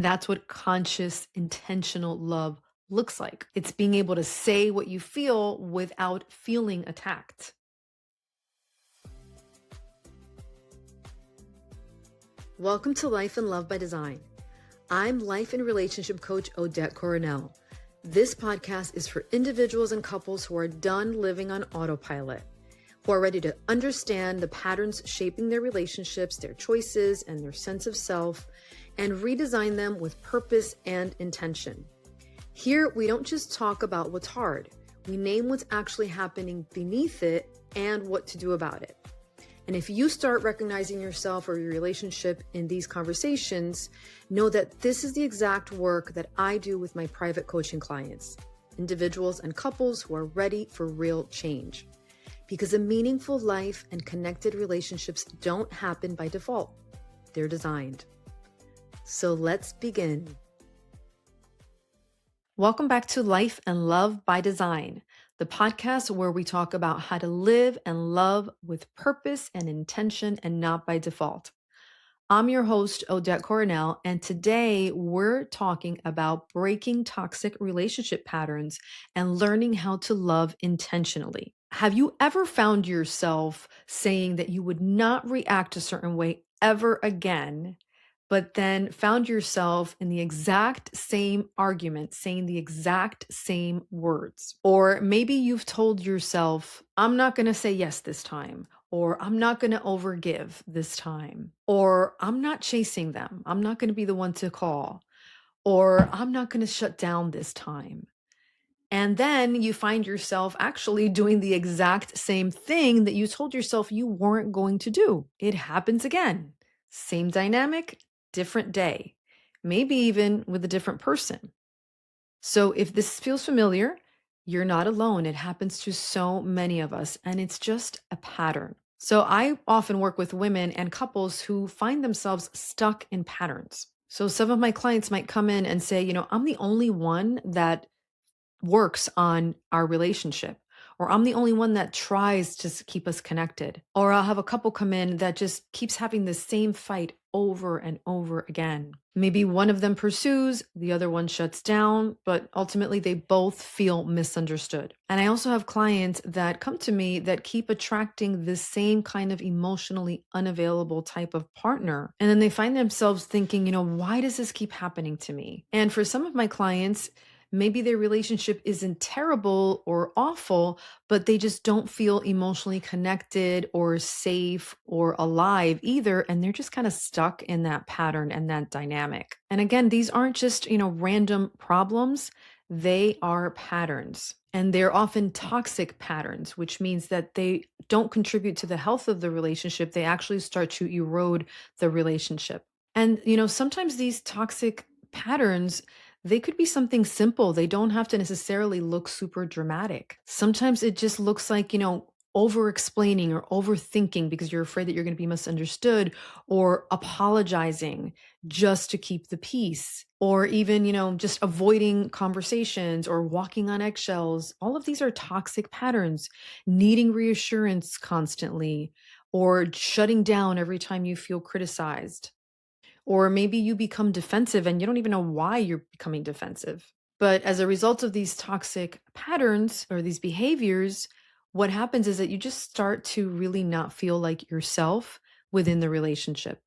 That's what conscious, intentional love looks like. It's being able to say what you feel without feeling attacked. Welcome to Life and Love by Design. I'm life and relationship coach Odette Coronel. This podcast is for individuals and couples who are done living on autopilot, who are ready to understand the patterns shaping their relationships, their choices, and their sense of self, and redesign them with purpose and intention. Here, we don't just talk about what's hard. We name what's actually happening beneath it and what to do about it. And if you start recognizing yourself or your relationship in these conversations, know that this is the exact work that I do with my private coaching clients, individuals and couples who are ready for real change. Because a meaningful life and connected relationships don't happen by default. They're designed. So let's begin. Welcome back to Life and Love by Design, the podcast where we talk about how to live and love with purpose and intention and not by default. I'm your host, Odette Coronel, and today we're talking about breaking toxic relationship patterns and learning how to love intentionally. Have you ever found yourself saying that you would not react a certain way ever again, but then found yourself in the exact same argument, saying the exact same words? Or maybe you've told yourself, I'm not going to say yes this time, or I'm not going to overgive this time, or I'm not chasing them. I'm not going to be the one to call, or I'm not going to shut down this time. And then you find yourself actually doing the exact same thing that you told yourself you weren't going to do. It happens again. Same dynamic, different day, maybe even with a different person. So if this feels familiar, you're not alone. It happens to so many of us, and it's just a pattern. So I often work with women and couples who find themselves stuck in patterns. So some of my clients might come in and say, I'm the only one that works on our relationship, or I'm the only one that tries to keep us connected. Or I'll have a couple come in that just keeps having the same fight over and over again. Maybe one of them pursues, the other one shuts down, but ultimately they both feel misunderstood. And I also have clients that come to me that keep attracting the same kind of emotionally unavailable type of partner. And then they find themselves thinking, why does this keep happening to me? And for some of my clients, maybe their relationship isn't terrible or awful, but they just don't feel emotionally connected or safe or alive either. And they're just kind of stuck in that pattern and that dynamic. And again, these aren't just, random problems. They are patterns. And they're often toxic patterns, which means that they don't contribute to the health of the relationship. They actually start to erode the relationship. And, sometimes these toxic patterns, they could be something simple. They don't have to necessarily look super dramatic. Sometimes it just looks like, over explaining or overthinking because you're afraid that you're going to be misunderstood, or apologizing just to keep the peace, or even, just avoiding conversations or walking on eggshells. All of these are toxic patterns, needing reassurance constantly, or shutting down every time you feel criticized. Or maybe you become defensive and you don't even know why you're becoming defensive. But as a result of these toxic patterns or these behaviors, what happens is that you just start to really not feel like yourself within the relationship.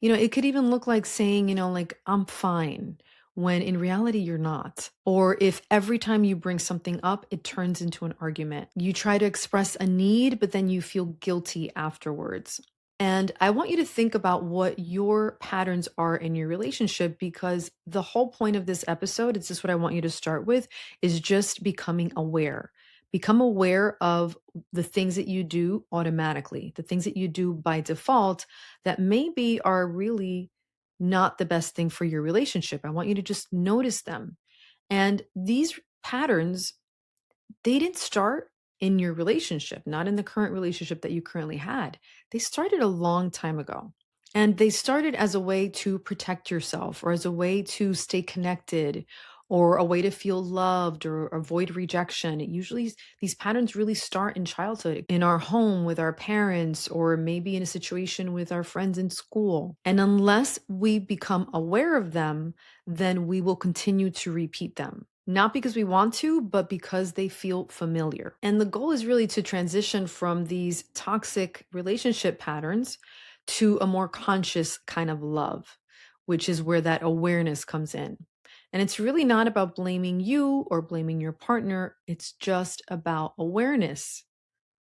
It could even look like saying, like, I'm fine, when in reality you're not. Or if every time you bring something up, it turns into an argument. You try to express a need, but then you feel guilty afterwards. And I want you to think about what your patterns are in your relationship, because the whole point of this episode, it's just what I want you to start with, is just becoming aware. Become aware of the things that you do automatically, the things that you do by default that maybe are really not the best thing for your relationship. I want you to just notice them. And these patterns, they didn't start in your relationship, not in the current relationship that you currently had. They started a long time ago. And they started as a way to protect yourself, or as a way to stay connected, or a way to feel loved or avoid rejection. These patterns really start in childhood, in our home with our parents, or maybe in a situation with our friends in school. And unless we become aware of them, then we will continue to repeat them. Not because we want to, but because they feel familiar. And the goal is really to transition from these toxic relationship patterns to a more conscious kind of love, which is where that awareness comes in. And it's really not about blaming you or blaming your partner. It's just about awareness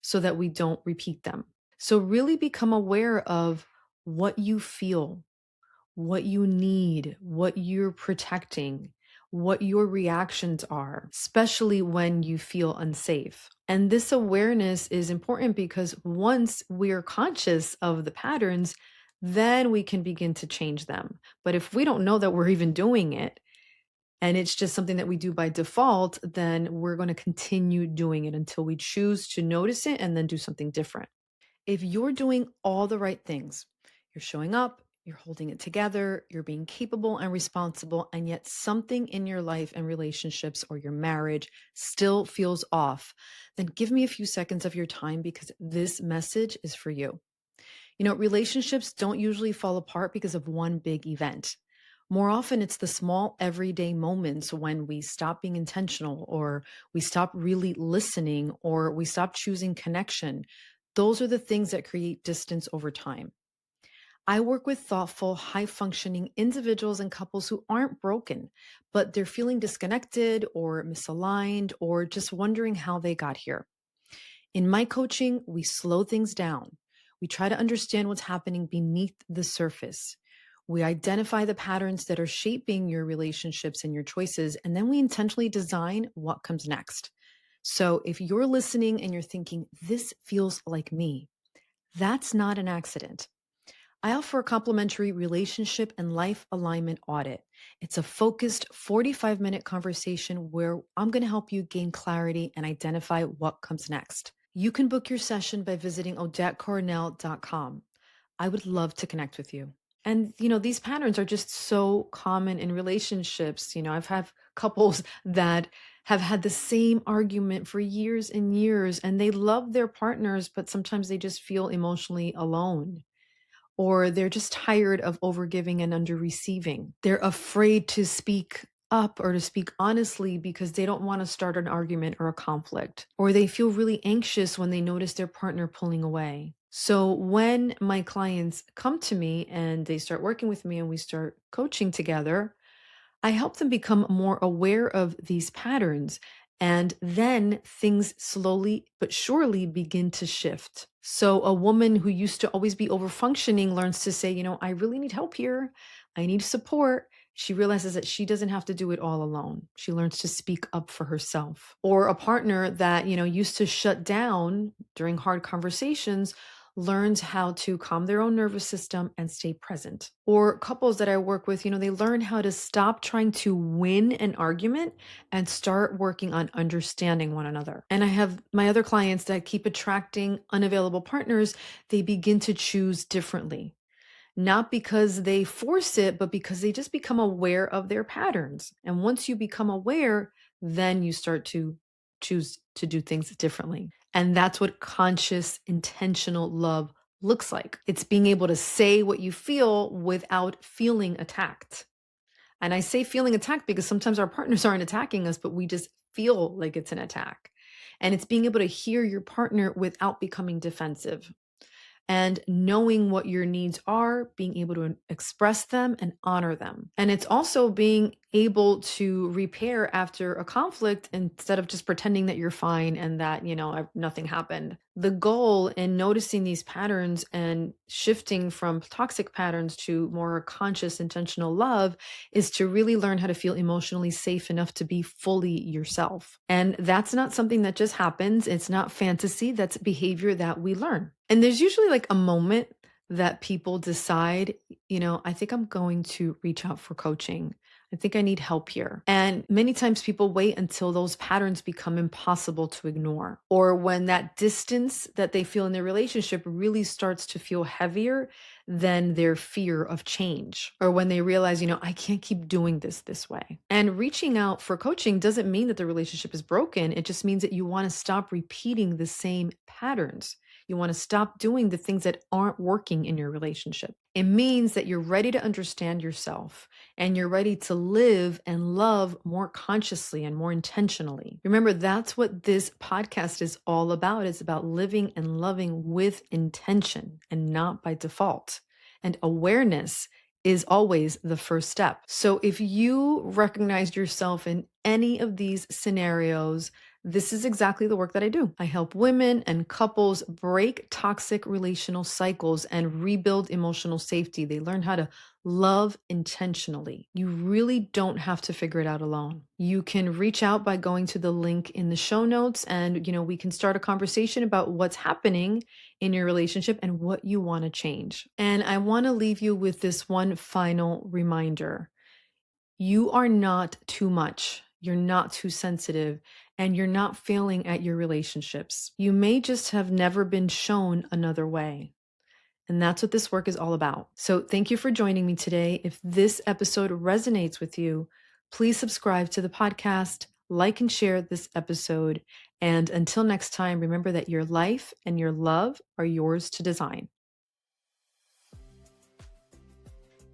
so that we don't repeat them. So, really become aware of what you feel, what you need, what you're protecting, what your reactions are, especially when you feel unsafe. And this awareness is important because once we're conscious of the patterns, then we can begin to change them. But if we don't know that we're even doing it, and it's just something that we do by default, then we're going to continue doing it until we choose to notice it and then do something different. If you're doing all the right things, you're showing up, you're holding it together, you're being capable and responsible, and yet something in your life and relationships or your marriage still feels off, then give me a few seconds of your time because this message is for you. Relationships don't usually fall apart because of one big event. More often, it's the small everyday moments when we stop being intentional, or we stop really listening, or we stop choosing connection. Those are the things that create distance over time. I work with thoughtful, high functioning individuals and couples who aren't broken, but they're feeling disconnected or misaligned or just wondering how they got here. In my coaching, we slow things down. We try to understand what's happening beneath the surface. We identify the patterns that are shaping your relationships and your choices, and then we intentionally design what comes next. So if you're listening and you're thinking, this feels like me, that's not an accident. I offer a complimentary relationship and life alignment audit. It's a focused 45-minute conversation where I'm going to help you gain clarity and identify what comes next. You can book your session by visiting odettecoronel.com. I would love to connect with you. And, these patterns are just so common in relationships. I've had couples that have had the same argument for years and years, and they love their partners, but sometimes they just feel emotionally alone, or they're just tired of overgiving and under receiving. They're afraid to speak up or to speak honestly because they don't want to start an argument or a conflict, or they feel really anxious when they notice their partner pulling away. So when my clients come to me and they start working with me and we start coaching together, I help them become more aware of these patterns. And then things slowly but surely begin to shift. So a woman who used to always be over functioning learns to say, I really need help here. I need support. She realizes that she doesn't have to do it all alone. She learns to speak up for herself. Or a partner that, used to shut down during hard conversations learns how to calm their own nervous system and stay present. Or couples that I work with, they learn how to stop trying to win an argument and start working on understanding one another. And I have my other clients that keep attracting unavailable partners. They begin to choose differently, not because they force it, but because they just become aware of their patterns. And once you become aware, then you start to choose to do things differently. And that's what conscious, intentional love looks like. It's being able to say what you feel without feeling attacked. And I say feeling attacked because sometimes our partners aren't attacking us, but we just feel like it's an attack. And it's being able to hear your partner without becoming defensive, and knowing what your needs are, being able to express them and honor them. And it's also being able to repair after a conflict instead of just pretending that you're fine and that, nothing happened. The goal in noticing these patterns and shifting from toxic patterns to more conscious, intentional love is to really learn how to feel emotionally safe enough to be fully yourself. And that's not something that just happens. It's not fantasy. That's behavior that we learn. And there's usually like a moment that people decide, I think I'm going to reach out for coaching. I think I need help here. And many times people wait until those patterns become impossible to ignore, or when that distance that they feel in their relationship really starts to feel heavier than their fear of change, or when they realize, I can't keep doing this way. And reaching out for coaching doesn't mean that the relationship is broken. It just means that you want to stop repeating the same patterns. You want to stop doing the things that aren't working in your relationship. It means that you're ready to understand yourself and you're ready to live and love more consciously and more intentionally. Remember, that's what this podcast is all about. It's about living and loving with intention and not by default. And awareness is always the first step. So if you recognize yourself in any of these scenarios, this is exactly the work that I do. I help women and couples break toxic relational cycles and rebuild emotional safety. They learn how to love intentionally. You really don't have to figure it out alone. You can reach out by going to the link in the show notes, and we can start a conversation about what's happening in your relationship and what you want to change. And I want to leave you with this one final reminder. You are not too much. You're not too sensitive, and you're not failing at your relationships. You may just have never been shown another way. And that's what this work is all about. So thank you for joining me today. If this episode resonates with you, please subscribe to the podcast, like and share this episode. And until next time, remember that your life and your love are yours to design.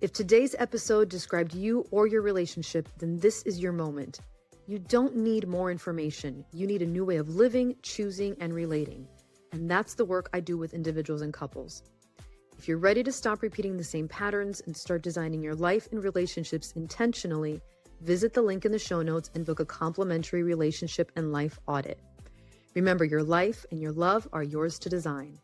If today's episode described you or your relationship, then this is your moment. You don't need more information. You need a new way of living, choosing, and relating. And that's the work I do with individuals and couples. If you're ready to stop repeating the same patterns and start designing your life and relationships intentionally, visit the link in the show notes and book a complimentary relationship and life audit. Remember, your life and your love are yours to design.